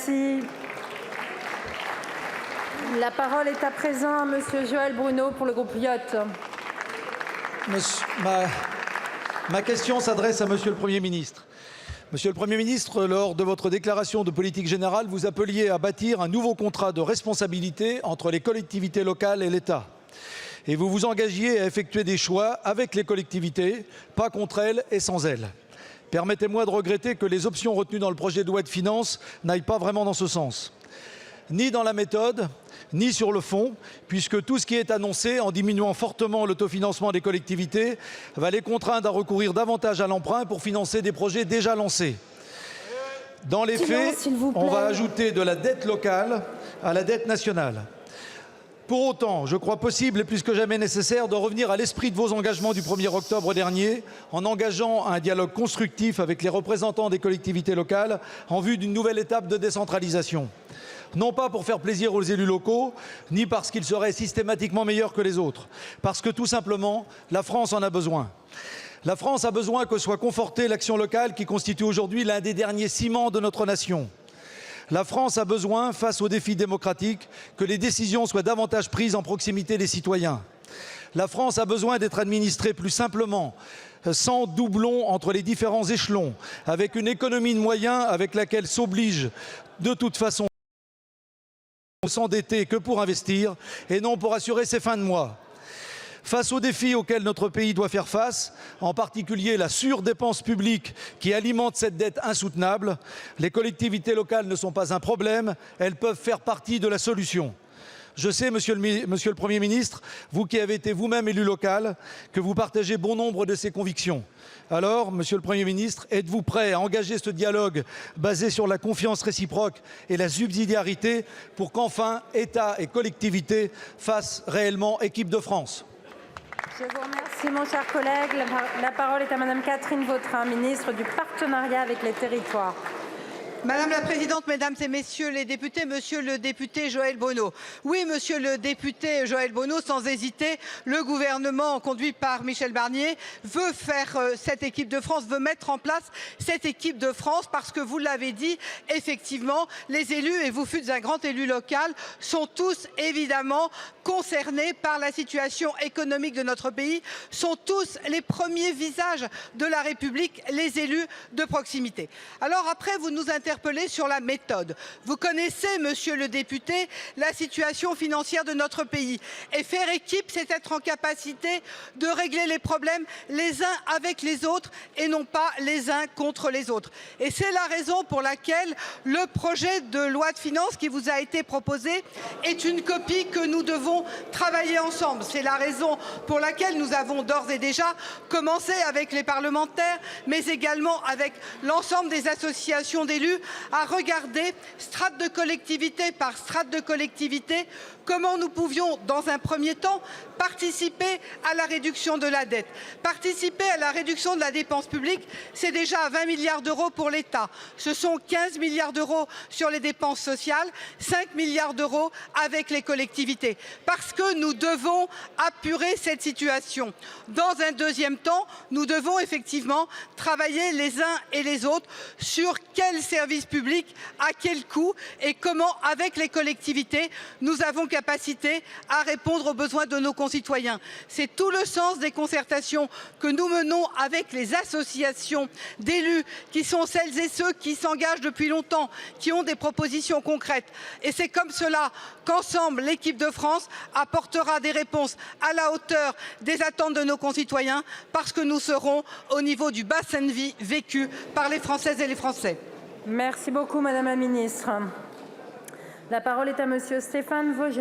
Merci. La parole est à présent à Monsieur Joël Bruno pour le groupe Yacht. Ma question s'adresse à Monsieur le Premier ministre. Monsieur le Premier ministre, lors de votre déclaration de politique générale, vous appeliez à bâtir un nouveau contrat de responsabilité entre les collectivités locales et l'État. Et vous vous engagiez à effectuer des choix avec les collectivités, pas contre elles et sans elles. Permettez-moi de regretter que les options retenues dans le projet de loi de finances n'aillent pas vraiment dans ce sens. Ni dans la méthode, ni sur le fond, puisque tout ce qui est annoncé en diminuant fortement l'autofinancement des collectivités va les contraindre à recourir davantage à l'emprunt pour financer des projets déjà lancés. Dans les faits, on va ajouter de la dette locale à la dette nationale. Pour autant, je crois possible et plus que jamais nécessaire de revenir à l'esprit de vos engagements du 1er octobre dernier en engageant un dialogue constructif avec les représentants des collectivités locales en vue d'une nouvelle étape de décentralisation. Non pas pour faire plaisir aux élus locaux, ni parce qu'ils seraient systématiquement meilleurs que les autres, parce que tout simplement, la France en a besoin. La France a besoin que soit confortée l'action locale qui constitue aujourd'hui l'un des derniers ciments de notre nation. La France a besoin, face aux défis démocratiques, que les décisions soient davantage prises en proximité des citoyens. La France a besoin d'être administrée plus simplement, sans doublons entre les différents échelons, avec une économie de moyens avec laquelle s'oblige de toute façon s'endetter que pour investir et non pour assurer ses fins de mois. Face aux défis auxquels notre pays doit faire face, en particulier la surdépense publique qui alimente cette dette insoutenable, les collectivités locales ne sont pas un problème, elles peuvent faire partie de la solution. Je sais, monsieur le Premier ministre, vous qui avez été vous-même élu local, que vous partagez bon nombre de ces convictions. Alors, monsieur le Premier ministre, êtes-vous prêt à engager ce dialogue basé sur la confiance réciproque et la subsidiarité pour qu'enfin État et collectivités fassent réellement équipe de France ? Je vous remercie, mon cher collègue. La parole est à Madame Catherine Vautrin, ministre du Partenariat avec les territoires. Madame la Présidente, Mesdames et Messieurs les députés, Monsieur le député Joël Bruno. Oui, Monsieur le député Joël Bruno, sans hésiter, le gouvernement conduit par Michel Barnier veut faire cette équipe de France, veut mettre en place cette équipe de France parce que vous l'avez dit, effectivement, les élus, et vous fûtes un grand élu local, sont tous évidemment concernés par la situation économique de notre pays, sont tous les premiers visages de la République, les élus de proximité. Alors après, vous nous interpellez sur la méthode. Vous connaissez, monsieur le député, la situation financière de notre pays. Et faire équipe, c'est être en capacité de régler les problèmes les uns avec les autres et non pas les uns contre les autres. Et c'est la raison pour laquelle le projet de loi de finances qui vous a été proposé est une copie que nous devons travailler ensemble. C'est la raison pour laquelle nous avons d'ores et déjà commencé avec les parlementaires, mais également avec l'ensemble des associations d'élus à regarder strate de collectivité par strate de collectivité comment nous pouvions, dans un premier temps, participer à la réduction de la dette. Participer à la réduction de la dépense publique, c'est déjà 20 milliards d'euros pour l'État. Ce sont 15 milliards d'euros sur les dépenses sociales, 5 milliards d'euros avec les collectivités. Parce que nous devons apurer cette situation. Dans un deuxième temps, nous devons effectivement travailler les uns et les autres sur quel service public, à quel coût et comment, avec les collectivités, nous avons capacité à répondre aux besoins de nos concitoyens. C'est tout le sens des concertations que nous menons avec les associations d'élus qui sont celles et ceux qui s'engagent depuis longtemps, qui ont des propositions concrètes. Et c'est comme cela qu'ensemble, l'équipe de France apportera des réponses à la hauteur des attentes de nos concitoyens parce que nous serons au niveau du bassin de vie vécu par les Françaises et les Français. Merci beaucoup, Madame la Ministre. La parole est à Monsieur Stéphane Vogel.